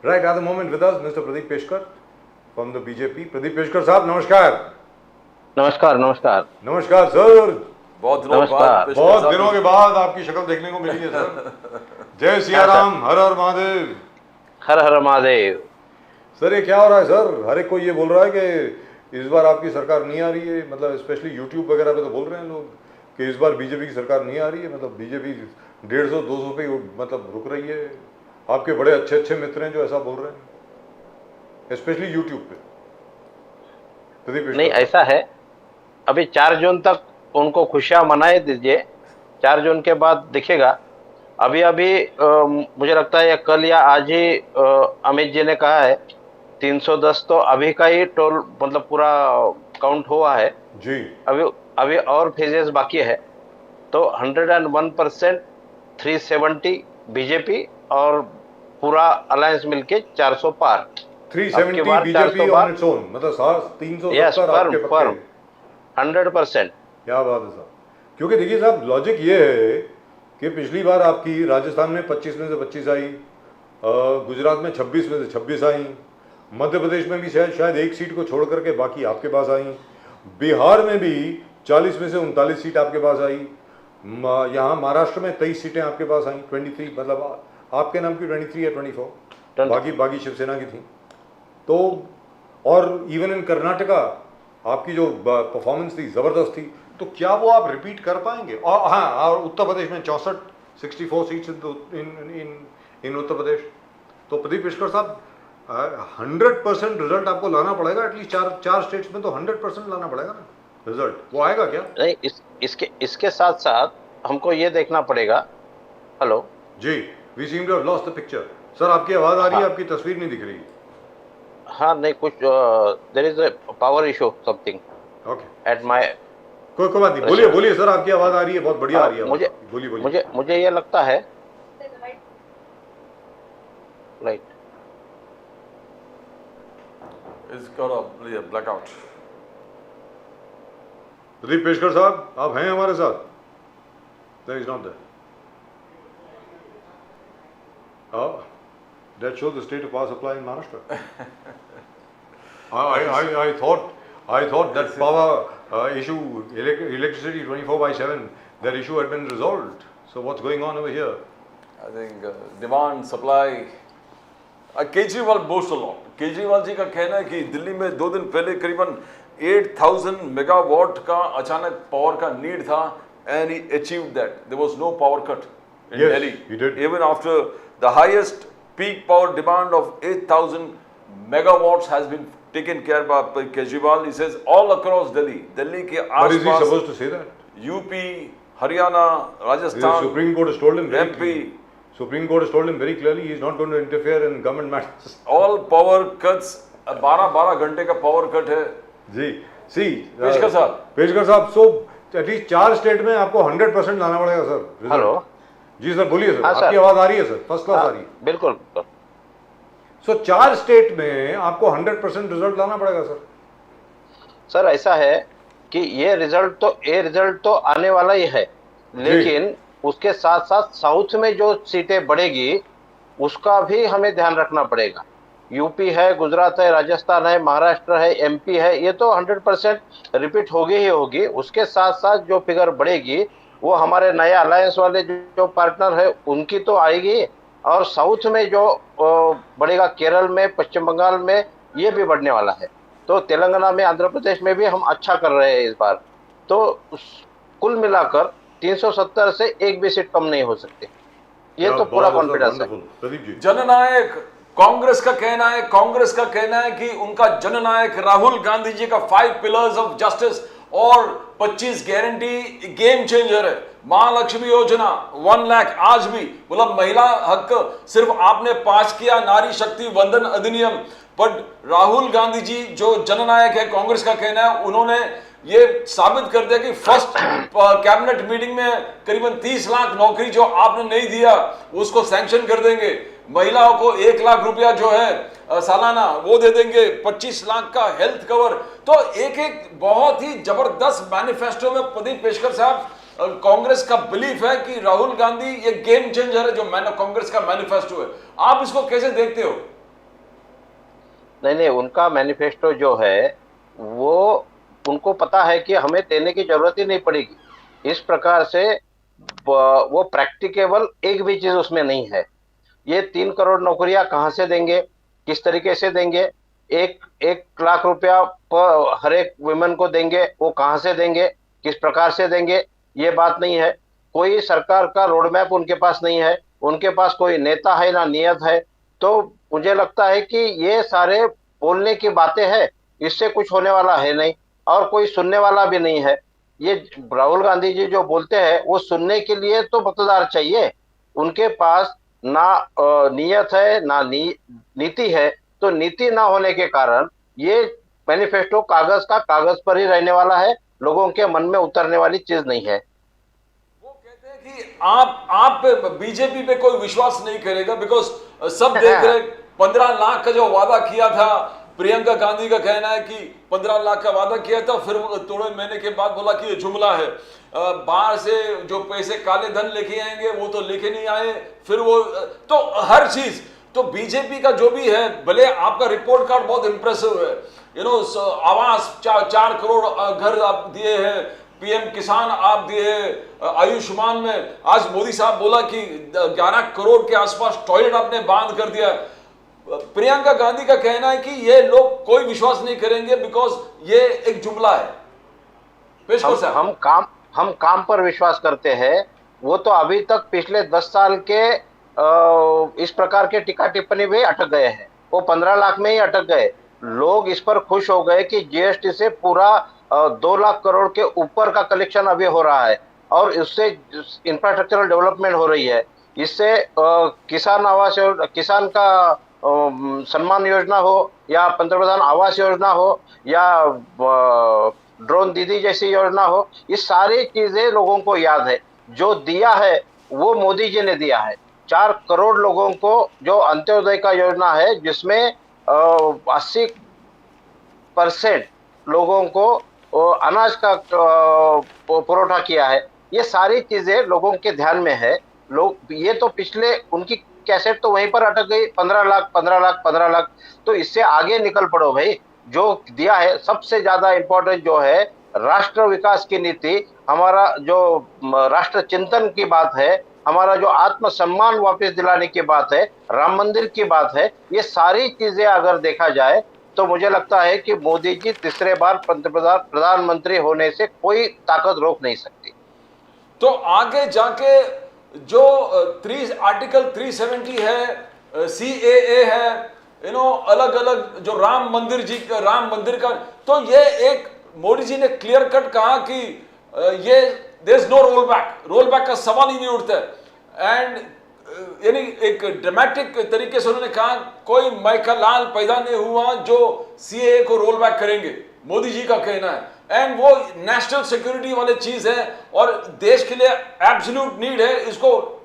Right, at the moment with us, Mr. Pradeep Peshkar from the BJP. Pradeep Peshkar साहब नमस्कार। नमस्कार नमस्कार नमस्कार सर। बहुत दिनों के बाद आपकी शक्ल देखने को मिली है सर। जय सिया राम, हर हर महादेव। हर हर महादेव। सर ये क्या हो रहा है सर? हर एक कोई ये बोल रहा है कि इस बार आपकी सरकार नहीं आ रही है, मतलब स्पेशली यूट्यूब वगैरह पे तो बोल रहे हैं लोग कि इस बार बीजेपी की सरकार नहीं आ रही है, मतलब बीजेपी 150-200 पे मतलब रुक रही है। आपके बड़े अच्छे अच्छे मित्र हैं जो ऐसा बोल रहे हैं, स्पेशली यूट्यूब पे। नहीं ऐसा है, अभी 4 जून तक उनको खुशियां मनाए दीजिए, 4 जून के बाद दिखेगा। अभी अभी मुझे लगता है कल या आज ही अमित जी ने कहा है 310 तो अभी का ही टोल मतलब पूरा काउंट हुआ है जी। अभी अभी और फेजेस बाकी है, तो 101% 370 बीजेपी और पूरा अलायंस मिलके 400 पार। 370 बीजेपी ऑन इट्स ओन, मतलब 370 आपके पक्के। 100%। क्या बात है साहब, क्योंकि देखिए साहब लॉजिक ये है कि पिछली बार आपकी राजस्थान में 25 में से 25 आई, गुजरात में 26 में से 26 आई, मध्य प्रदेश में भी शायद एक सीट को छोड़ करके बाकी आपके पास आई, बिहार में भी 40 में से 39 सीट आपके पास आई, यहाँ महाराष्ट्र में 23 सीटें आपके पास आई, 23, मतलब आपके नाम की 23 या 24, बाकी शिवसेना की थी। तो और इवन इन कर्नाटका आपकी जो परफॉर्मेंस थी ज़बरदस्त थी, तो क्या वो आप रिपीट कर पाएंगे? और हाँ, और उत्तर प्रदेश में 64 सीट्स इन उत्तर प्रदेश। तो प्रदीप पेशकर साहब 100% रिजल्ट आपको लाना पड़ेगा, एटलीस्ट चार स्टेट्स में तो 100% लाना पड़ेगा ना रिजल्ट। वो आएगा क्या? नहीं, इसके साथ साथ हमको ये देखना पड़ेगा। Hello ji, we seem to have lost the picture. Sir आपकी आवाज़ आ रही है, आपकी तस्वीर नहीं दिख रही। हाँ नहीं, कुछ there is a power issue something okay at my. कोई बात नहीं, बोलिए सर, आपकी आवाज़ आ रही है, बहुत बढ़िया आ रही है। बोलिए। मुझे ये लगता है light It's got a blackout. Pradeep Peshkar साहब आप हैं हमारे साथ? There is not there. Oh, that shows the state of power supply in Maharashtra. I thought that power issue, electricity 24/7, that issue had been resolved. So what's going on over here? I think demand, supply. Kejriwal boasts a lot. Kejriwal ji का कहना है कि दिल्ली में 2 दिन पहले करीबन 8,000 megawatt का अचानक पावर का नीड था, and he achieved that. There was no power cut in Delhi. He did. Even after the highest peak power demand of 8,000 megawatts has been taken care by Kejriwal. He says all across Delhi के आसपास. But is he supposed to say that? UP, Haryana, Rajasthan, the Supreme Court has told him very MP. clearly. Supreme Court has told him very clearly he is not going to interfere in government matters. All power cuts, 12 घंटे का power cut है जी। सी पेशकर साहब, so at least 4 state में आपको 100% लाना पड़ेगा sir. Hello जी sir, बोलिए sir. हाँ, आपकी आवाज आ रही है सर, फर्स्ट क्लास आ रही है। बिल्कुल। सो 4 स्टेट में आपको 100% रिजल्ट लाना पड़ेगा सर ऐसा है कि ये रिजल्ट तो आने वाला ही है, लेकिन उसके साथ साथ साउथ में जो सीटें बढ़ेगी उसका भी हमें ध्यान रखना पड़ेगा। यूपी है, गुजरात है, राजस्थान है, महाराष्ट्र है, एमपी है, ये तो 100% रिपीट होगी ही होगी। उसके साथ साथ जो फिगर बढ़ेगी वो हमारे नए अलायंस वाले जो पार्टनर है उनकी तो आएगी, और साउथ में जो बढ़ेगा केरल में, पश्चिम बंगाल में, ये भी बढ़ने वाला है। तो तेलंगाना में, आंध्र प्रदेश में भी हम अच्छा कर रहे हैं इस बार। तो कुल मिलाकर 370 से एक भी सीट कम नहीं हो सकती, ये तो पूरा कॉन्फिडेंस है। जननायक कांग्रेस का कहना है कि उनका जननायक राहुल गांधी जी का 5 पिलर्स ऑफ जस्टिस और 25 गारंटी गेम चेंजर है। महालक्ष्मी योजना 1 लाख आज भी, मतलब महिला हक सिर्फ आपने पास किया, नारी शक्ति वंदन अधिनियम, पर राहुल गांधी जी जो जननायक है कांग्रेस का कहना है, उन्होंने ये साबित कर दिया कि फर्स्ट कैबिनेट मीटिंग में करीबन 30 लाख नौकरी जो आपने नहीं दिया उसको सैंक्शन कर देंगे। महिलाओं को 1 लाख रुपया जो है सालाना वो दे देंगे, 25 लाख का हेल्थ कवर। तो एक बहुत ही जबरदस्त मैनिफेस्टो में प्रदीप पेशकर साहब कांग्रेस का बिलीफ है कि राहुल गांधी ये गेम चेंजर है जो कांग्रेस का मैनिफेस्टो है। आप इसको कैसे देखते हो? नहीं नहीं, उनका मैनिफेस्टो जो है वो, उनको पता है कि हमें देने की जरूरत ही नहीं पड़ेगी। इस प्रकार से वो प्रैक्टिकेबल एक भी चीज उसमें नहीं है। ये 3 करोड़ नौकरियां कहाँ से देंगे, किस तरीके से देंगे, 1 लाख रुपया पर हर एक वुमेन को देंगे, वो कहाँ से देंगे, किस प्रकार से देंगे, ये बात नहीं है। कोई सरकार का रोड मैप उनके पास नहीं है, उनके पास कोई नेता है ना नियत है। तो मुझे लगता है कि ये सारे बोलने की बातें हैं, इससे कुछ होने वाला है नहीं, और कोई सुनने वाला भी नहीं है। ये राहुल गांधी जी जो बोलते हैं वो सुनने के लिए तो मतदार चाहिए। उनके पास ना नियत है ना नीति है। तो नीति ना होने के कारण ये मैनिफेस्टो कागज का कागज पर ही रहने वाला है, लोगों के मन में उतरने वाली चीज नहीं है। वो कहते हैं कि आप बीजेपी पे कोई विश्वास नहीं करेगा, बिकॉज सब देख रहे 15 लाख का जो वादा किया था। प्रियंका गांधी का कहना है कि 15 लाख का वादा किया था, फिर थोड़े महीने के बाद बोला कि ये जुमला है। बाहर से जो पैसे काले धन लेके आएंगे वो तो लेके नहीं आए, फिर वो तो हर चीज तो बीजेपी का जो भी है, भले आपका रिपोर्ट कार्ड बहुत इंप्रेसिव है, आवास 4 करोड़ घर आप दिए हैं, पीएम किसान आप दिए हैं, आयुष्मान में आज मोदी साहब बोला कि 11 करोड़ के आसपास टॉयलेट आपने बांध कर दिया। प्रियंका गांधी का कहना है कि ये लोग कोई विश्वास नहीं करेंगे बिकॉज ये एक जुमला है। पेशकर साहब, हम काम पर विश्वास करते हैं। वो तो अभी तक पिछले 10 साल के इस प्रकार के टीका टिप्पणी में अटक गए हैं, वो 15 लाख में ही अटक गए। लोग इस पर खुश हो गए कि जीएसटी से पूरा 2 लाख करोड़ के ऊपर का कलेक्शन अभी हो रहा है, और इससे इंफ्रास्ट्रक्चरल डेवलपमेंट हो रही है। इससे किसान आवास, किसान का सम्मान योजना हो, या पंतप्रधान आवास योजना हो, या ड्रोन दीदी जैसी योजना हो, ये सारी चीजें लोगों को याद है। जो दिया है वो मोदी जी ने दिया है। 4 करोड़ लोगों को जो अंत्योदय का योजना है, जिसमें 80% लोगों को अनाज का पुरौठा किया है। ये सारी चीजें लोगों के ध्यान में है। लोग ये तो पिछले उनकी कैसेट तो वहीं पर अटक गई, 15 लाख 15 लाख 15 लाख। तो इससे आगे निकल पड़ो भाई। जो दिया है सबसे ज्यादा इंपॉर्टेंट जो है राष्ट्र विकास की नीति, हमारा जो राष्ट्र चिंतन की बात है, हमारा जो आत्मसम्मान वापस दिलाने की बात है, राम मंदिर की बात है, ये सारी चीजें अगर देखा जाए तो मुझे लगता है कि मोदी जी तीसरे बार प्रधानमंत्री होने से कोई ताकत रोक नहीं सकती। तो आगे जाके जो आर्टिकल 370 है, सीएए है, अलग अलग जो राम मंदिर का, तो ये एक मोदी जी ने क्लियर कट कहा कि ये there is no roll back का सवाल ही नहीं उठता है। एंड यानी एक ड्रामेटिक तरीके से उन्होंने कहा कोई माइका लाल पैदा नहीं हुआ जो सीएए को रोल बैक करेंगे, मोदी जी का कहना है। एंड वो नेशनल सिक्योरिटी वाली चीज है और देश के लिए एब्सोल्यूट नीड है। इसको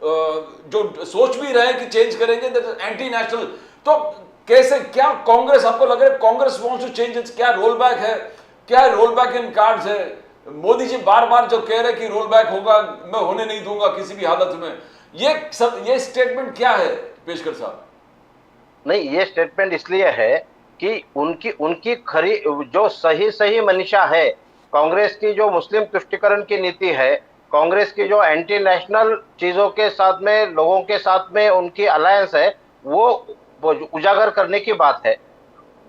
जो सोच भी रहे हैं कि चेंज करेंगे, एंटी नेशनल। तो कैसे, क्या कांग्रेस, आपको लग रहा है Congress wants to change it? क्या रोल बैक है, क्या रोल बैक इन कार्ड्स है? मोदी जी बार बार जो कह रहे हैं कि रोल बैक होगा, मैं होने नहीं दूंगा किसी भी हालत में, ये स्टेटमेंट क्या है पेशकर साहब? नहीं, ये स्टेटमेंट इसलिए है कि उनकी खरी जो सही मनीषा है, कांग्रेस की जो मुस्लिम तुष्टिकरण की नीति है, कांग्रेस की जो एंटी नेशनल चीजों के साथ में, लोगों के साथ में उनकी अलायंस है, वो उजागर करने की बात है।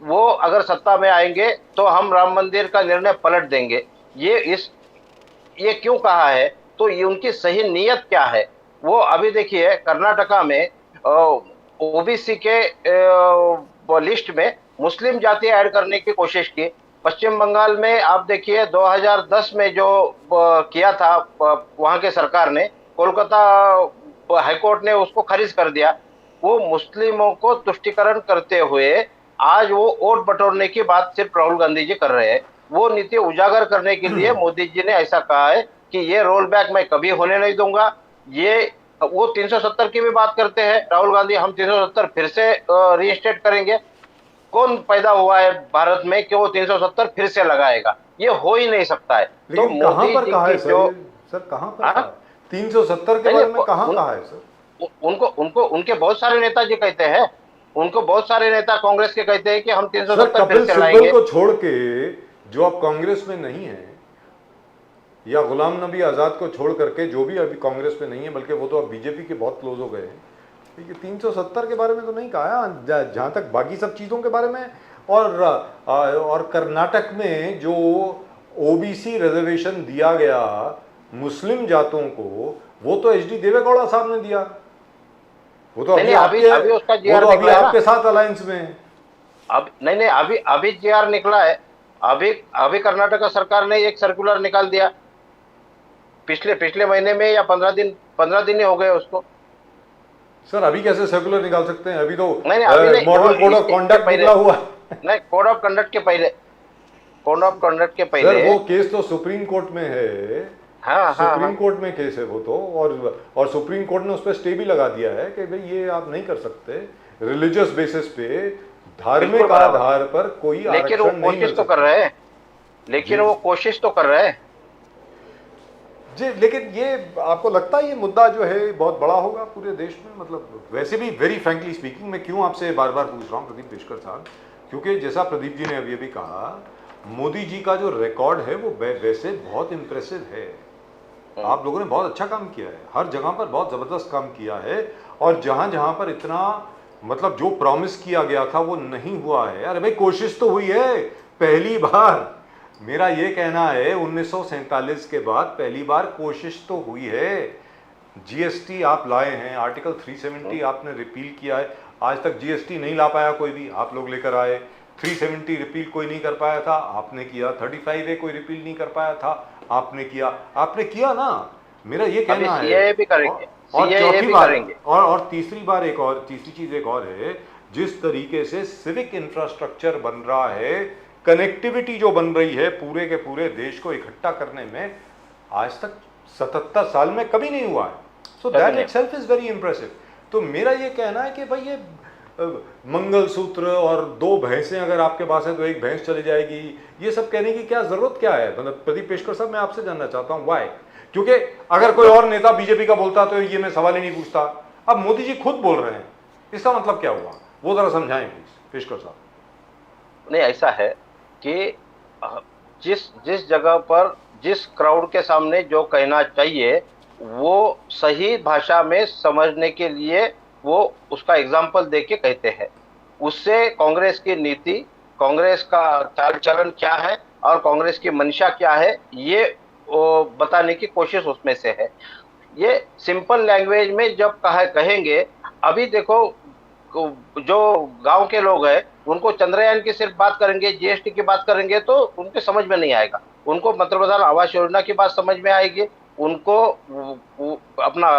वो अगर सत्ता में आएंगे तो हम राम मंदिर का निर्णय पलट देंगे। ये क्यों कहा है? तो ये उनकी सही नीयत क्या है? वो अभी देखिए कर्नाटका में ओबीसी के लिस्ट में मुस्लिम जाति ऐड करने की कोशिश की। पश्चिम बंगाल में आप देखिए 2010 में जो किया था वहां के सरकार ने, कोलकाता हाईकोर्ट ने उसको खारिज कर दिया। वो मुस्लिमों को तुष्टिकरण करते हुए आज वो वोट बटोरने की बात सिर्फ राहुल गांधी जी कर रहे हैं। वो नीति उजागर करने के लिए मोदी जी ने ऐसा कहा है कि ये रोल बैक मैं कभी होने नहीं दूंगा। वो 370 की भी बात करते हैं राहुल गांधी, हम 370 फिर से रीइंस्टेट करेंगे। कौन पैदा हुआ है भारत में कि वो 370 फिर से लगाएगा? ये हो ही नहीं सकता है। तो मोदी जी की सर कहां पर 370 के बारे में कहां कहा है सर? उनके बहुत सारे नेताजी कहते हैं उनको बहुत सारे नेता कांग्रेस के कहते हैं कि हम सर 370 कपिल फिर से सिब्बल लाएंगे। को छोड़ के जो अब कांग्रेस में नहीं है, या गुलाम नबी आज़ाद को छोड़ करके जो भी अभी कांग्रेस में नहीं है, बल्कि वो तो अब बीजेपी के बहुत क्लोज हो गए हैं, क्योंकि 370 के बारे में तो नहीं कहा, जहाँ तक बाकी सब चीज़ों के बारे में। और कर्नाटक में जो ओबीसी रिजर्वेशन दिया गया मुस्लिम जातों को, वो तो एच डी देवेगौड़ा साहब ने दिया। वो तो नहीं, अभी नहीं, अभी उसका वो तो GR अभी निकला है ना। आपके साथ अलायंस में है। अब नहीं, अभी GR निकला है। अभी कर्नाटक सरकार ने एक सर्कुलर निकाल दिया पिछले महीने में, या 15 दिन ही हो गए उसको। सर अभी कैसे सर्कुलर निकाल सकते हैं? अभी तो नहीं, अभी नहीं, मॉडल कोड ऑफ इसके कॉन्डक्ट पहले। निकला हुआ है। नहीं, कोड ऑफ कंडक्ट के पहले। सर वो केस तो सुप्रीम कोर्ट में है। हाँ, सुप्रीम कोर्ट में केस है वो तो, और सुप्रीम कोर्ट ने उस पर स्टे भी लगा दिया है कि भाई ये आप नहीं कर सकते, रिलीजियस बेसिस पे, धार्मिक आधार पर कोई लेकिन वो आरक्षण नहीं कोशिश मिल तो कर सकता। रहे हैं, लेकिन वो कोशिश तो कर रहे हैं। जी, लेकिन ये आपको लगता है ये मुद्दा जो है बहुत बड़ा होगा पूरे देश में? मतलब वैसे भी वेरी फ्रैंकली स्पीकिंग, मैं क्यों आपसे बार बार पूछ रहा हूँ प्रदीप पेशकर साहब, क्योंकि जैसा प्रदीप जी ने अभी अभी कहा, मोदी जी का जो रिकॉर्ड है वो वैसे बहुत इम्प्रेसिव है। आप लोगों ने बहुत अच्छा काम किया है, हर जगह पर बहुत ज़बरदस्त काम किया है, और जहाँ जहाँ पर इतना मतलब जो प्रॉमिस किया गया था वो नहीं हुआ है। अरे भाई कोशिश तो हुई है पहली बार। मेरा ये कहना है 1947 के बाद पहली बार कोशिश तो हुई है। जीएसटी आप लाए हैं, आर्टिकल 370 आपने रिपील किया है, आज तक जीएसटी नहीं ला पाया कोई भी, आप लोग लेकर आए। 370 रिपील कोई नहीं कर पाया था, आपने किया। 35A कोई रिपील नहीं कर पाया था, आपने किया ना। मेरा ये कहना है, CAA भी करेंगे, और CAA चौथी भी बार करेंगे। और तीसरी चीज एक और है, जिस तरीके से सिविक इंफ्रास्ट्रक्चर बन रहा है, कनेक्टिविटी जो बन रही है पूरे के पूरे देश को इकट्ठा करने में, आज तक 77 साल में कभी नहीं हुआ है। So that itself is very impressive. तो मेरा ये कहना है कि भाई ये मंगलसूत्र और 2 भैंसें अगर आपके पास है तो एक भैंस चली जाएगी, ये सब कहने की क्या जरूरत क्या है? मतलब प्रदीप पेशकर साहब, मैं आपसे जानना चाहता हूँ व्हाई? क्योंकि अगर कोई और नेता बीजेपी का बोलता तो ये मैं सवाल ही नहीं पूछता। अब मोदी जी खुद बोल रहे हैं, इसका मतलब क्या हुआ? वो जरा समझाएं प्लीज पेशकर साहब। नहीं, ऐसा है कि जिस जगह पर जिस क्राउड के सामने जो कहना चाहिए वो सही भाषा में समझने के लिए वो उसका एग्जाम्पल दे के कहते हैं। उससे कांग्रेस की नीति, कांग्रेस का चाल चलन क्या है और कांग्रेस की मंशा क्या है, ये बताने की कोशिश उसमें से है। ये सिंपल लैंग्वेज में जब कहेंगे, अभी देखो जो गांव के लोग हैं उनको चंद्रयान की सिर्फ बात करेंगे, जीएसटी की बात करेंगे तो उनके समझ में नहीं आएगा। उनको प्रधान आवास योजना की बात समझ में आएगी, उनको अपना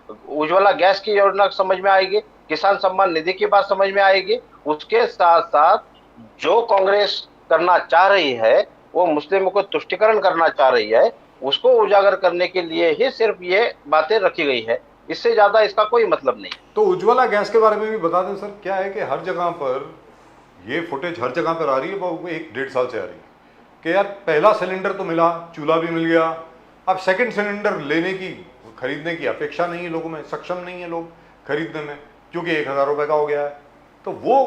उज्ज्वला गैस की योजना समझ में आएगी, किसान सम्मान निधि की बात समझ में आएगी। उसके साथ साथ जो कांग्रेस करना चाह रही है, वो मुस्लिमों को तुष्टिकरण करना चाह रही है, उसको उजागर करने के लिए ही सिर्फ ये बातें रखी गई है, इससे ज्यादा इसका कोई मतलब नहीं। तो उज्ज्वला गैस के बारे में भी बता दें सर। क्या है कि हर जगह पर ये फुटेज हर जगह पर आ रही है, वो 1-1.5 साल से आ रही है कि यार पहला सिलेंडर तो मिला, चूल्हा भी मिल गया, अब सेकंड सिलेंडर लेने की, खरीदने की अपेक्षा नहीं है लोगों में, सक्षम नहीं है लोग खरीदने में, क्योंकि 1000 रुपये का हो गया है। तो वो,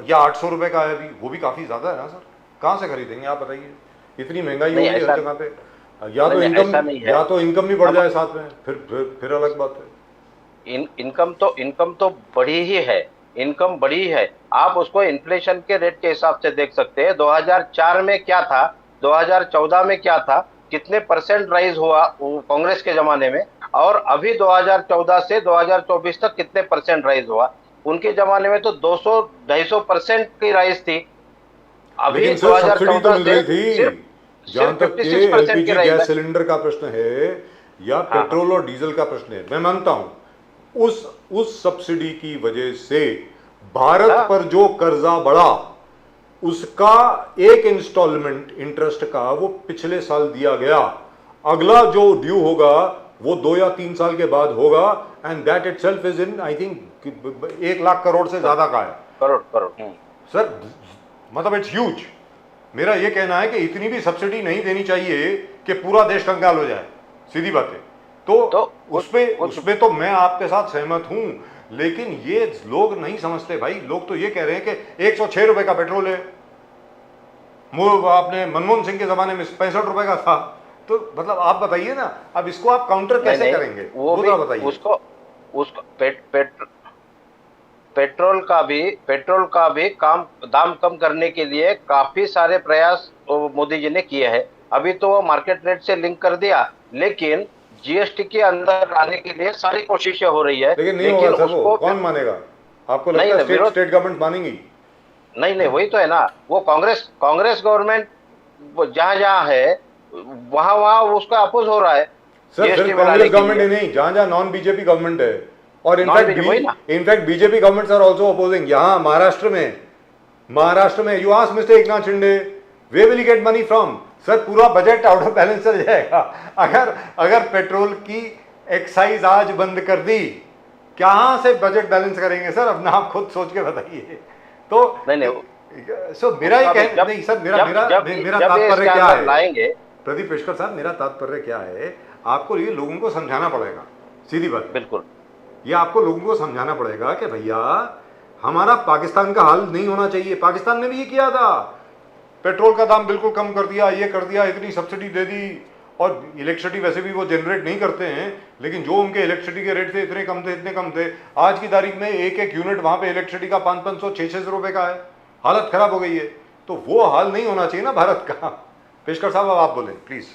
या 800 रुपये का है अभी, वो भी काफ़ी ज़्यादा है ना सर। कहाँ से खरीदेंगे आप बताइए? इतनी महंगाई हो गई हर जगह पे। या तो इनकम भी बढ़ जाए साथ में, फिर अलग बात है। इनकम तो बढ़ी ही है, इनकम बढ़ी है। आप उसको इन्फ्लेशन के रेट के हिसाब से देख सकते हैं। 2004 में क्या था, 2014 में क्या था, कितने परसेंट राइज हुआ कांग्रेस के जमाने में, और अभी 2014 से 2024 तक कितने परसेंट राइज हुआ। उनके जमाने में तो 200-250% की राइज थी। अभी 2014 से जहां तक के एलपीजी गैस सिलेंडर का प्रश्न है या पेट्रोल और डीजल का प्रश्न है, मैं मानता हूं उस सब्सिडी की वजह से भारत पर जो कर्जा बढ़ा, उसका एक इंस्टॉलमेंट इंटरेस्ट का वो पिछले साल दिया गया। अगला जो ड्यू होगा वो 2 या 3 साल के बाद होगा, and that itself is in I think 1 lakh crore से ज्यादा का है। करोड़ सर, मतलब इट्स ह्यूज। मेरा ये कहना है कि इतनी भी सब्सिडी नहीं देनी चाहिए कि पूरा देश कंगाल हो जाए, सीधी बात है। तो उसमें तो मैं आपके साथ सहमत हूं लेकिन ये लोग नहीं समझते भाई। लोग तो ये कह रहे हैं कि 106 रुपए का पेट्रोल है, आपने मनमोहन सिंह के जमाने में 65 रुपए का था। तो मतलब आप बताइए ना, अब इसको आप काउंटर कैसे करेंगे, वो तो भी बताइए। उसको पेट्रोल का भी दाम कम करने के लिए काफी सारे प्रयास मोदी जी ने किए हैं। अभी तो वो मार्केट रेट से लिंक कर दिया, लेकिन जीएसटी के अंदर आने के लिए सारी कोशिशें हो रही है, लेकिन नहीं होगा सर, वो कौन मानेगा? आपको लगता है स्टेट गवर्नमेंट मानेंगी? नहीं, वही तो है ना, वो कांग्रेस गवर्नमेंट जहां जहां है वहां उसका अपोज हो रहा है। सर सिर्फ कांग्रेस गवर्नमेंट ही नहीं, जहां जहां नॉन बीजेपी गवर्नमेंट है, और in fact BJP governments are also opposing. यहाँ महाराष्ट्र में you ask mister Eknath Shinde, we will get money from? Sir पूरा बजट आउट ऑफ बैलेंस चल जाएगा अगर पेट्रोल की एक्साइज आज बंद कर दी, कहां से बजट बैलेंस करेंगे सर? अपना आप खुद सोच के बताइए। तो नहीं सो मेरा ही कहना नहीं सर, मेरा तात्पर्य क्या है प्रदीप पेशकर साहब, मेरा तात्पर्य क्या है, आपको ये लोगों को समझाना पड़ेगा, सीधी बात। बिल्कुल, ये आपको लोगों को समझाना पड़ेगा कि भैया हमारा पाकिस्तान का हाल नहीं होना चाहिए। पाकिस्तान ने भी ये किया था, पेट्रोल का दाम बिल्कुल कम कर दिया, ये कर दिया, इतनी सब्सिडी दे दी, और इलेक्ट्रिसिटी वैसे भी वो जनरेट नहीं करते हैं, लेकिन जो उनके इलेक्ट्रिसिटी के रेट थे इतने कम थे। आज की तारीख में एक यूनिट वहां पे इलेक्ट्रिसिटी का 500 600 रुपए का है, हालत खराब हो गई है। तो वो हाल नहीं होना चाहिए ना भारत का। पेशकर साहब अब आप बोलें प्लीज।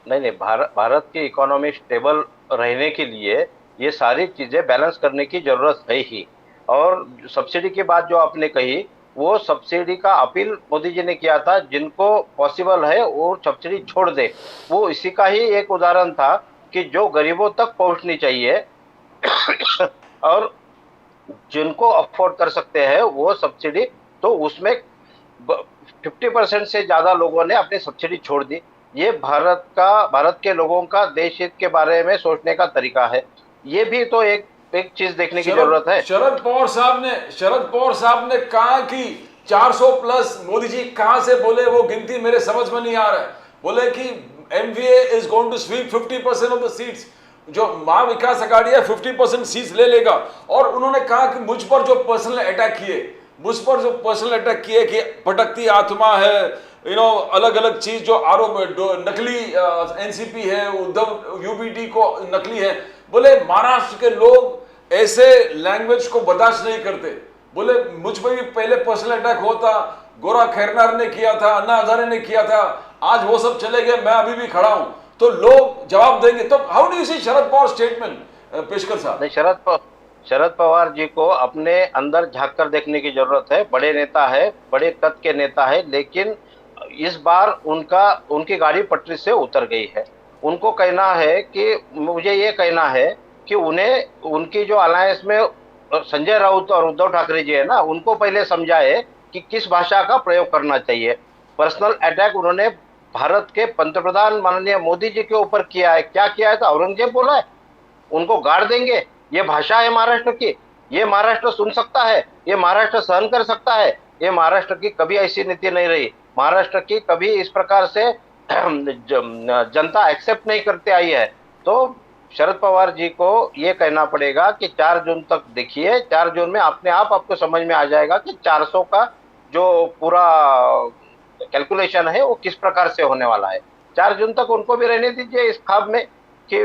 नहीं, भारत की इकोनॉमी स्टेबल रहने के लिए ये सारी चीजें बैलेंस करने की जरूरत है ही। और सब्सिडी की बात जो आपने कही, वो सब्सिडी का अपील मोदी जी ने किया था, जिनको पॉसिबल है वो सब्सिडी छोड़ दे। वो इसी का ही एक उदाहरण था कि जो गरीबों तक पहुंचनी चाहिए और जिनको अफोर्ड कर सकते हैं वो सब्सिडी, तो उसमें 50% से ज्यादा लोगों ने अपनी सब्सिडी छोड़ दी। ये भारत के लोगों का देश हित के बारे में सोचने का तरीका है। ये भी तो एक चीज देखने की जरूरत है। शरद पवार साहब ने कहा कि 400 प्लस, मोदी जी कहां से बोले वो गिनती मेरे समझ में नहीं आ रहा है। बोले कि NDA is going to sweep 50% of the seats, जो महाविकास अघाड़ी है 50% सीट्स ले लेगा। और उन्होंने कहा कि मुझ पर जो पर्सनल अटैक किए कि भटकती आत्मा है, अलग अलग चीज जो आरोप, नकली एनसीपी है, उद्धव यूबीटी को नकली है। बोले महाराष्ट्र के लोग ऐसे लैंग्वेज को बर्दाश्त नहीं करते। बोले मुझ पर भी पहले पर्सनल अटैक होता, गोरा खैरनार ने किया था, अन्ना हजारे ने किया था, आज वो सब चले गए, मैं अभी भी खड़ा हूं। तो लोग जवाब देंगे। तो how do you see Sharad Pawar statement, Peshkar साहब? नहीं, शरद पवार जी को अपने अंदर झांक कर देखने की जरूरत है। बड़े नेता है, बड़े कद के नेता है, लेकिन इस बार उनकी गाड़ी पटरी से उतर गई है। उनको कहना है कि मुझे ये कहना है कि उन्हें उनकी जो अलायंस में संजय राउत और उद्धव ठाकरे जी है ना, उनको पहले समझाए कि किस भाषा का प्रयोग करना चाहिए। पर्सनल अटैक उन्होंने भारत के पंतप्रधान माननीय मोदी जी के ऊपर किया है। क्या किया है? तो औरंगजेब बोला है, उनको गाड़ देंगे। ये भाषा है महाराष्ट्र की, ये महाराष्ट्र सुन सकता है, ये महाराष्ट्र सहन कर सकता है। ये महाराष्ट्र की कभी ऐसी नीति नहीं रही। महाराष्ट्र की कभी इस प्रकार से जनता एक्सेप्ट नहीं करते आई है। तो शरद पवार जी को ये कहना पड़ेगा कि 4 जून तक देखिए, 4 जून में अपने आप आपको समझ में आ जाएगा कि 400 का जो पूरा कैलकुलेशन है वो किस प्रकार से होने वाला है। 4 जून तक उनको भी रहने दीजिए इस ख्वाब में कि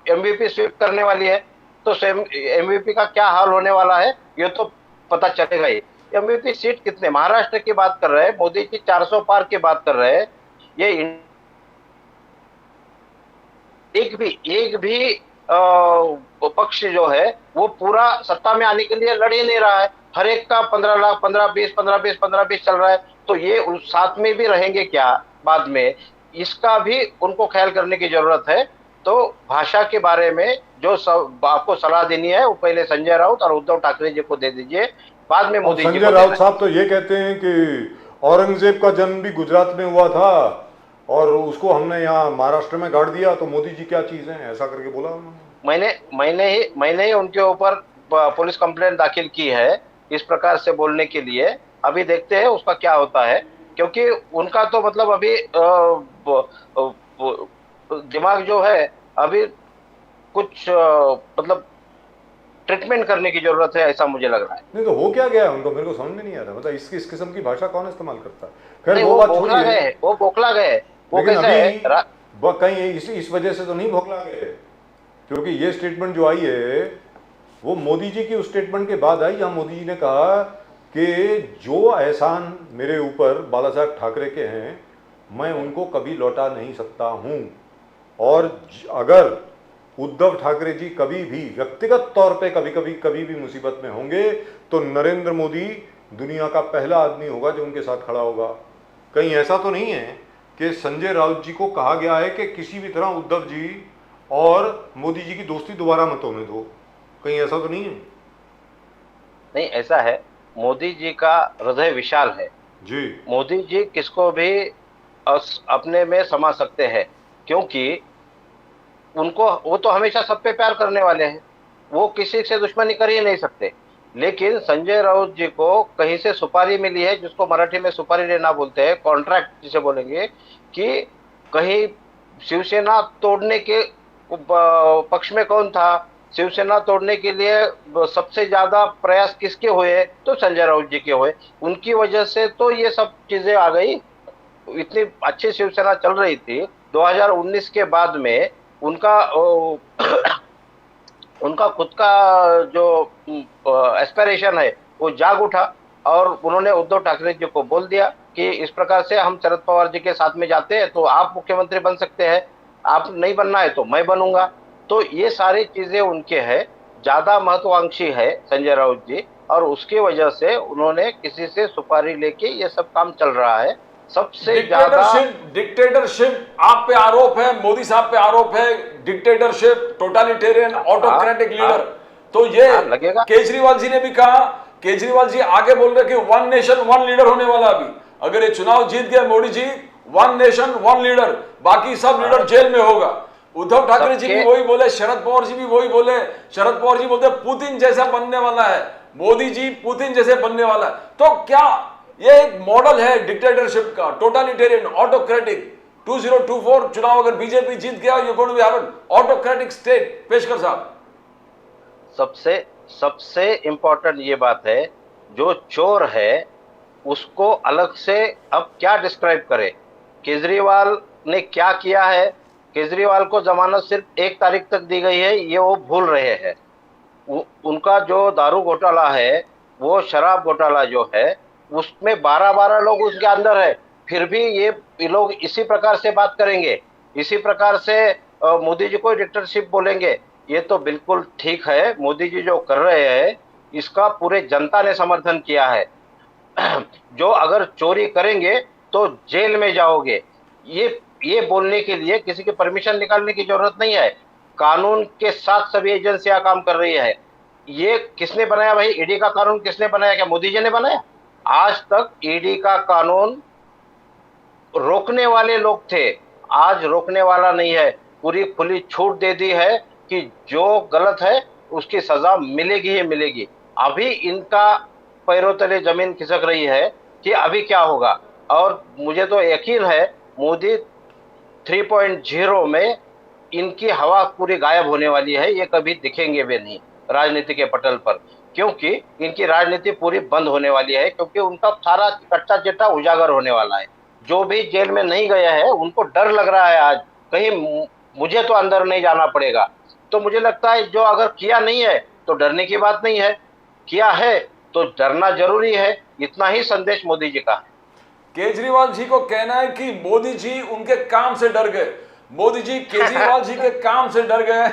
एमवीपी स्वीप करने वाली है। तो एमवीपी का क्या हाल होने वाला है ये तो पता चलेगा ही। एमवीपी सीट कितने, महाराष्ट्र की बात कर रहे हैं, मोदी जी 400 पार की बात कर रहे हैं। ये एक भी पक्ष जो है वो पूरा सत्ता में आने के लिए लड़ ही नहीं रहा है। हर एक का 15 लाख 15-20 चल रहा है। तो ये उस साथ में भी रहेंगे क्या बाद में, इसका भी उनको ख्याल करने की जरूरत है। तो भाषा के बारे में जो आपको सलाह देनी है वो पहले संजय राउत और उद्धव ठाकरे जी को दे दीजिए, बाद में मोदी जी को। संजय राउत साहब तो ये कहते हैं कि औरंगजेब का जन्म भी गुजरात में हुआ था और उसको हमने यहाँ महाराष्ट्र में गाड़ दिया, तो मोदी जी क्या चीज है, ऐसा करके बोला उन्होंने। मैंने ही उनके ऊपर पुलिस कंप्लेंट दाखिल की है इस प्रकार से बोलने के लिए। अभी देखते हैं उसका क्या होता है, क्योंकि उनका तो मतलब अभी दिमाग जो है अभी कुछ मतलब ट्रीटमेंट करने की जरूरत है, ऐसा मुझे लग रहा है। नहीं तो हो क्या गया उनको, मेरे को समझ में नहीं आ रहा, मतलब इस किस्म की भाषा कौन इस्तेमाल करता है। खैर नहीं, वो वो बात बौखला छोड़िए, गए, वो बौखला गए। वो लेकिन कैसा है अभी कहीं इस वजह से तो नहीं भोगला गए, क्योंकि ये स्टेटमेंट जो आई है वो मोदी जी की उस स्टेटमेंट के बाद आई जहां मोदी जी ने कहा कि जो एहसान मेरे ऊपर बाला साहब ठाकरे के हैं मैं उनको कभी लौटा नहीं सकता हूं, और अगर उद्धव ठाकरे जी कभी भी व्यक्तिगत तौर पे कभी भी मुसीबत में होंगे तो नरेंद्र मोदी दुनिया का पहला आदमी होगा जो उनके साथ खड़ा होगा। कहीं ऐसा तो नहीं है कि संजय राउत जी को कहा गया है कि किसी भी तरह उद्धव जी और मोदी जी की दोस्ती दोबारा मत होने दो, कहीं ऐसा तो नहीं है? नहीं, ऐसा है, मोदी जी का हृदय विशाल है जी मोदी जी किसको भी अपने में समा सकते हैं, क्योंकि उनको, वो तो हमेशा सब पे प्यार करने वाले हैं, वो किसी से दुश्मनी कर ही नहीं सकते। लेकिन संजय राउत जी को कहीं से सुपारी मिली है, जिसको मराठी में सुपारी लेना बोलते हैं, कॉन्ट्रैक्ट जिसे बोलेंगे, कि कहीं शिवसेना तोड़ने के पक्ष में कौन था, शिवसेना तोड़ने के लिए सबसे ज्यादा प्रयास किसके हुए, तो संजय राउत जी के हुए। उनकी वजह से तो ये सब चीजें आ गई। इतनी अच्छी शिवसेना चल रही थी, 2019 के बाद में उनका उनका खुद का जो एस्पिरेशन है वो जाग उठा, और उन्होंने उद्धव ठाकरे जी को बोल दिया कि इस प्रकार से हम शरद पवार जी के साथ में जाते हैं तो आप मुख्यमंत्री बन सकते हैं, आप नहीं बनना है तो मैं बनूंगा। तो ये सारी चीजें उनके हैं, ज्यादा महत्वाकांक्षी है संजय राउत जी, और उसकी वजह से उन्होंने किसी से सुपारी लेके ये सब काम चल रहा है। सबसे ज्यादा डिक्टेटरशिप आप पे आरोप है, मोदी साहब पे आरोप है, डिक्टेटरशिप, टोटलिटेरियन, ऑटोक्रेटिक लीडर। तो ये लगेगा। केजरीवाल जी ने भी कहा, केजरीवाल जी आगे बोल रहे कि वन नेशन वन लीडर होने वाला। अभी अगर ये चुनाव जीत गया Modi ji, one nation one leader, बाकी सब लीडर जेल में होगा। उद्धव ठाकरे जी भी वही बोले, शरद पवार जी भी वही बोले। शरद पवार जी बोलते पुतिन जैसा बनने वाला है, मोदी जी पुतिन जैसे बनने वाला है। तो क्या ये एक मॉडल है डिक्टेटरशिप का, टोटलिटेरियन, ऑटोक्रेटिक? 2024 चुनाव अगर बीजेपी जीत गया, you going to have an autocratic state. Peshkar साहब, सबसे इंपॉर्टेंट ये बात है, जो चोर है उसको अलग से अब क्या डिस्क्राइब करे। केजरीवाल ने क्या किया है, केजरीवाल को जमानत सिर्फ 1 तारीख तक दी गई है, ये वो भूल रहे हैं। उनका जो दारू घोटाला है, वो शराब घोटाला जो है, उसमें 12 लोग उसके अंदर है, फिर भी ये लोग इसी प्रकार से बात करेंगे, इसी प्रकार से मोदी जी को डिक्टेटरशिप बोलेंगे। ये तो बिल्कुल ठीक है, मोदी जी जो कर रहे हैं इसका पूरे जनता ने समर्थन किया है। जो अगर चोरी करेंगे तो जेल में जाओगे, ये बोलने के लिए किसी की परमिशन निकालने की जरूरत नहीं है। कानून के साथ सभी एजेंसियां काम कर रही है। ये किसने बनाया भाई? ईडी का कानून किसने बनाया? क्या मोदी जी ने बनाया? आज तक ईडी का कानून रोकने वाले लोग थे, आज रोकने वाला नहीं है। पूरी खुली छूट दे दी है कि जो गलत है उसकी सजा मिलेगी ही मिलेगी। अभी इनका पैरों तले जमीन खिसक रही है कि अभी क्या होगा, और मुझे तो यकीन है मोदी 3.0 में इनकी हवा पूरी गायब होने वाली है, ये कभी दिखेंगे भी नहीं राजनीति के पटल पर, क्योंकि इनकी राजनीति पूरी बंद होने वाली है, क्योंकि उनका सारा कच्चा चिट्ठा उजागर होने वाला है। जो भी जेल में नहीं गया है उनको डर लग रहा है आज, कहीं मुझे तो अंदर नहीं जाना पड़ेगा। तो मुझे लगता है जो अगर किया नहीं है तो डरने की बात नहीं है, किया है तो डरना जरूरी है। इतना ही संदेश मोदी जी का है। केजरीवाल जी को कहना है कि मोदी जी उनके काम से डर गए, मोदी जी केजरीवाल जी के काम से डर गए।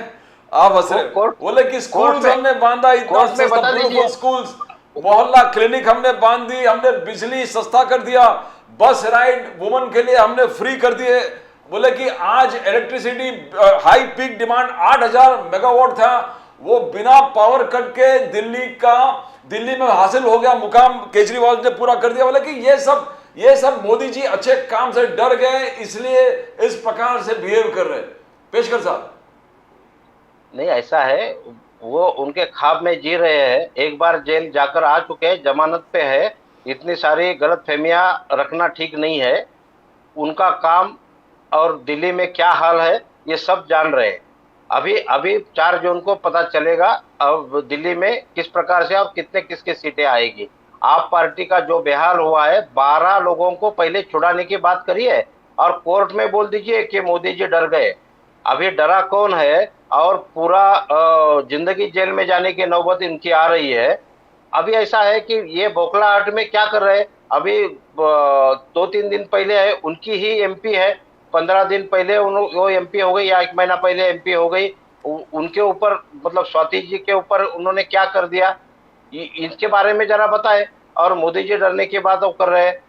आप हंस रहे, बोले कि स्कूल्स हमने बांधा, इतना सस्ता स्कूल्स, मोहल्ला क्लिनिक हमने बांध दी, हमने बिजली सस्ता कर दिया, बस राइड वुमन के लिए हमने फ्री कर दिए। बोले कि आज electricity high peak demand 8000 megawatt था, वो बिना पावर कट के दिल्ली में हासिल हो गया मुकाम, केजरीवाल ने पूरा कर दिया। बोले कि ये सब मोदी जी अच्छे काम से डर गए, इसलिए इस प्रकार से बिहेव कर रहे। पेशकर साहब, नहीं ऐसा है, वो उनके ख्वाब में जी रहे हैं। एक बार जेल जाकर आ चुके हैं, जमानत पे है, इतनी सारी गलतफहमियां रखना ठीक नहीं है। उनका काम और दिल्ली में क्या हाल है ये सब जान रहे हैं। अभी अभी 4 जून को पता चलेगा अब दिल्ली में किस प्रकार से और कितने किसकी सीटें आएगी। आप पार्टी का जो बेहाल हुआ है, 12 लोगों को पहले छुड़ाने की बात करी है और कोर्ट में बोल दीजिए कि मोदी जी डर गए। अभी डरा कौन है? और पूरा जिंदगी जेल में जाने की नौबत इनकी आ रही है। अभी ऐसा है कि ये बौखलाहट में क्या कर रहे हैं? अभी 2-3 दिन पहले है उनकी ही एमपी है, 15 दिन पहले वो एमपी हो गई या 1 महीना पहले एमपी हो गई। उनके ऊपर मतलब स्वाति जी के ऊपर उन्होंने क्या कर दिया, इनके बारे में जरा बताए। और मोदी जी डरने की बात वो कर रहे हैं।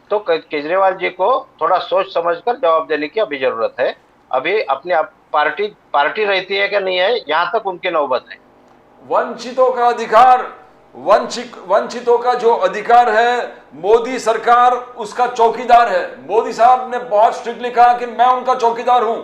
तो केजरीवाल जी को थोड़ा सोच समझकर जवाब देने की अभी जरूरत है। अभी अपनी पार्टी पार्टी रहती है कि नहीं है, यहाँ तक उनकी नौबत है। वंचितों का अधिकार, वंचितों का जो अधिकार है, मोदी सरकार उसका चौकीदार है। मोदी साहब ने बहुत स्ट्रिक्टली कहा कि मैं उनका चौकीदार हूं।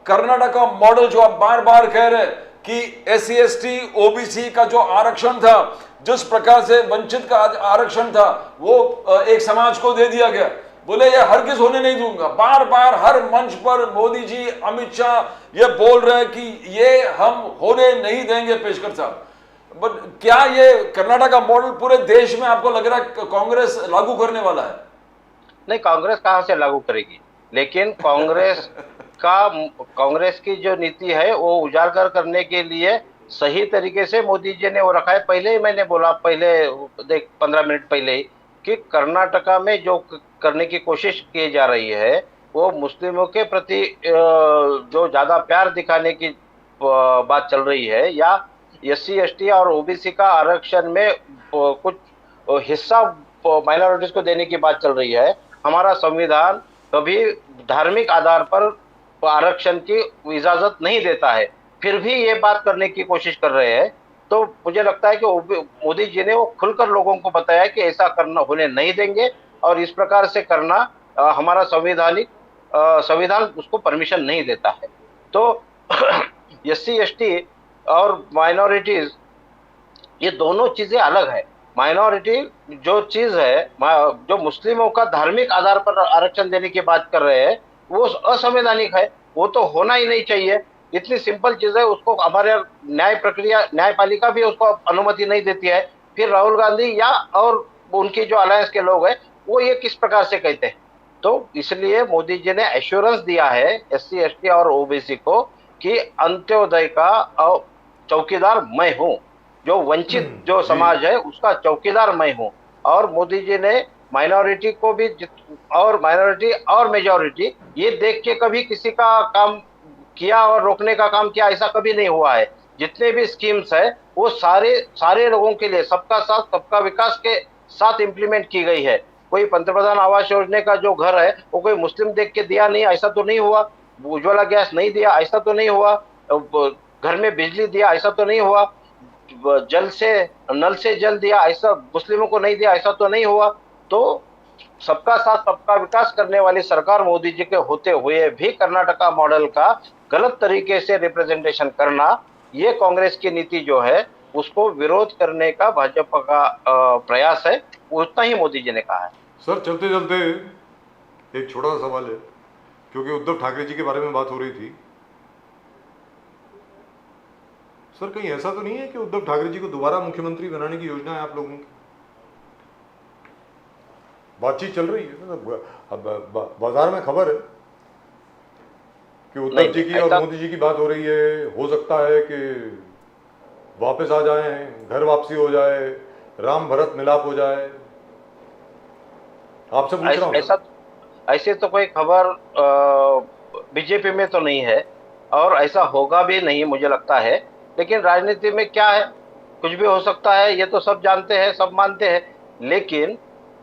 कर्नाटक का मॉडल जो आप बार बार कह रहे हैं कि SC ST OBC का जो आरक्षण था, जिस प्रकार से वंचित का आरक्षण था, वो एक समाज को दे दिया गया। बोले ये हरगिज होने नहीं दूंगा। बार बार हर मंच पर मोदी जी, अमित शाह ये बोल रहे हैं कि ये हम होने नहीं देंगे। पेशकर साहब, बट क्या ये कर्नाटक का मॉडल पूरे देश में आपको लग रहा है कांग्रेस लागू करने वाला है? नहीं, कांग्रेस कहां से लागू करेगी, लेकिन कांग्रेस की जो नीति है वो उजागर करने के लिए सही तरीके से मोदी जी ने वो रखा है। पहले ही मैंने बोला, पहले देख 15 मिनट पहले ही, कि कर्नाटका में जो करने की कोशिश की जा रही है वो मुस्लिमों के प्रति जो ज्यादा प्यार दिखाने की बात चल रही है, या SC ST और OBC का आरक्षण में कुछ हिस्सा माइनॉरिटीज को देने की बात चल रही है। हमारा संविधान कभी धार्मिक आधार पर आरक्षण की इजाजत नहीं देता है, फिर भी ये बात करने की कोशिश कर रहे हैं। तो मुझे लगता है कि मोदी जी ने वो खुलकर लोगों को बताया कि ऐसा करना होने नहीं देंगे और इस प्रकार से करना हमारा संविधान उसको परमिशन नहीं देता है। तो SC ST और माइनॉरिटीज, ये दोनों चीजें अलग है। माइनॉरिटी जो चीज है, जो मुस्लिमों का धार्मिक आधार पर आरक्षण देने की बात कर रहे हैं, वो असंवैधानिक है, वो तो होना ही नहीं चाहिए। इतनी सिंपल चीज है, उसको हमारे न्यायपालिका भी उसको अनुमति नहीं देती है। फिर राहुल गांधी या और उनकी जो अलायंस के लोग हैं वो ये किस प्रकार से कहते हैं? तो इसलिए मोदी जी ने एश्योरेंस दिया है SC ST और OBC को कि अंत्योदय का चौकीदार मैं हूं, जो वंचित जो समाज है उसका चौकीदार मैं हूं। और मोदी जी ने माइनॉरिटी को भी, और माइनॉरिटी और मेजॉरिटी, ये देख के कभी किसी का काम किया और रोकने का काम किया, ऐसा कभी नहीं हुआ है। जितने भी स्कीम्स है वो सारे लोगों के लिए सबका साथ सबका विकास के साथ इंप्लीमेंट की गई है। कोई पंतप्रधान आवास योजना का जो घर है वो कोई मुस्लिम देख के दिया नहीं, ऐसा तो नहीं हुआ। उज्ज्वला गैस नहीं दिया, ऐसा तो नहीं हुआ। घर में बिजली दिया, ऐसा तो नहीं हुआ। नल से जल दिया, ऐसा मुस्लिमों को नहीं दिया, ऐसा तो नहीं हुआ। तो सबका साथ सबका विकास करने वाली सरकार मोदी जी के होते हुए भी कर्नाटका मॉडल का गलत तरीके से रिप्रेजेंटेशन करना, ये कांग्रेस की नीति जो है उसको विरोध करने का भाजपा का प्रयास है, उतना ही मोदी जी ने कहा है। सर, चलते चलते एक छोटा सा सवाल है, क्योंकि उद्धव ठाकरे जी के बारे में बात हो रही थी। सर, कहीं ऐसा तो नहीं है कि उद्धव ठाकरे जी को दोबारा मुख्यमंत्री बनाने की योजना है आप लोगों की? बातचीत चल रही है, अब बाजार में खबर है कि उद्धव जी की और मोदी जी की बात हो रही है। हो सकता है कि वापस आ जाएं, घर वापसी हो जाए, राम भरत मिलाप हो जाए। आपसे पूछ रहा हूं। ऐसे तो कोई खबर बीजेपी में तो नहीं है और ऐसा होगा भी नहीं मुझे लगता है। लेकिन राजनीति में क्या है, कुछ भी हो सकता है, ये तो सब जानते हैं, सब मानते हैं। लेकिन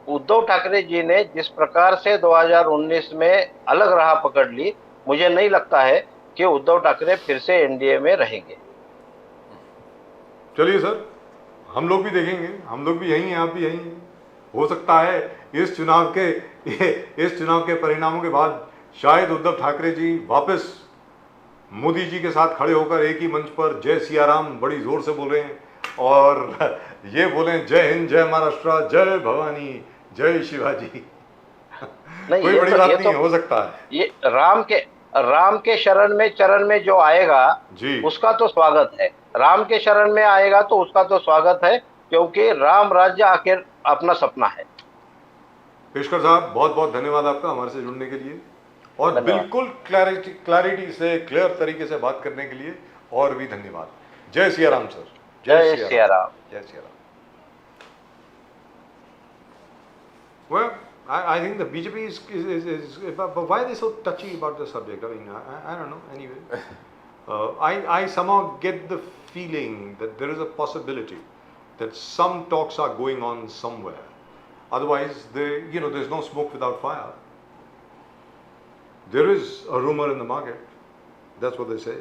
उद्धव ठाकरे जी ने जिस प्रकार से 2019 में अलग राह पकड़ ली, मुझे नहीं लगता है कि उद्धव ठाकरे फिर से एनडीए में रहेंगे। चलिए सर, हम लोग भी देखेंगे, हम लोग भी यहीं हैं, आप भी यहीं हैं। हो सकता है इस चुनाव के परिणामों के बाद शायद उद्धव ठाकरे जी वापस मोदी जी के साथ खड़े होकर एक ही मंच पर जय सिया राम बड़ी जोर से बोलें और ये बोलें जय हिंद, जय महाराष्ट्र, जय भवानी, जय शिवाजी। कोई बड़ी बात नहीं, हो सकता है। ये राम के शरण में चरण में जो आएगा जी। उसका तो स्वागत है, राम के शरण में आएगा तो उसका तो स्वागत है, क्योंकि राम राज्य आखिर अपना सपना है। पेशकर साहब बहुत बहुत धन्यवाद आपका हमारे से जुड़ने के लिए और धन्यवाद। बिल्कुल क्लैरिटी से क्लियर तरीके से बात करने के लिए और भी धन्यवाद। जय सिया राम सर। जय सिया राम। जय Siya Ram. Well, I think the BJP but why are they so touchy about the subject? I mean, I don't know. Anyway, I somehow get the feeling that there is a possibility that some talks are going on somewhere. Otherwise, there's no smoke without fire. There is a rumor in the market. That's what they say.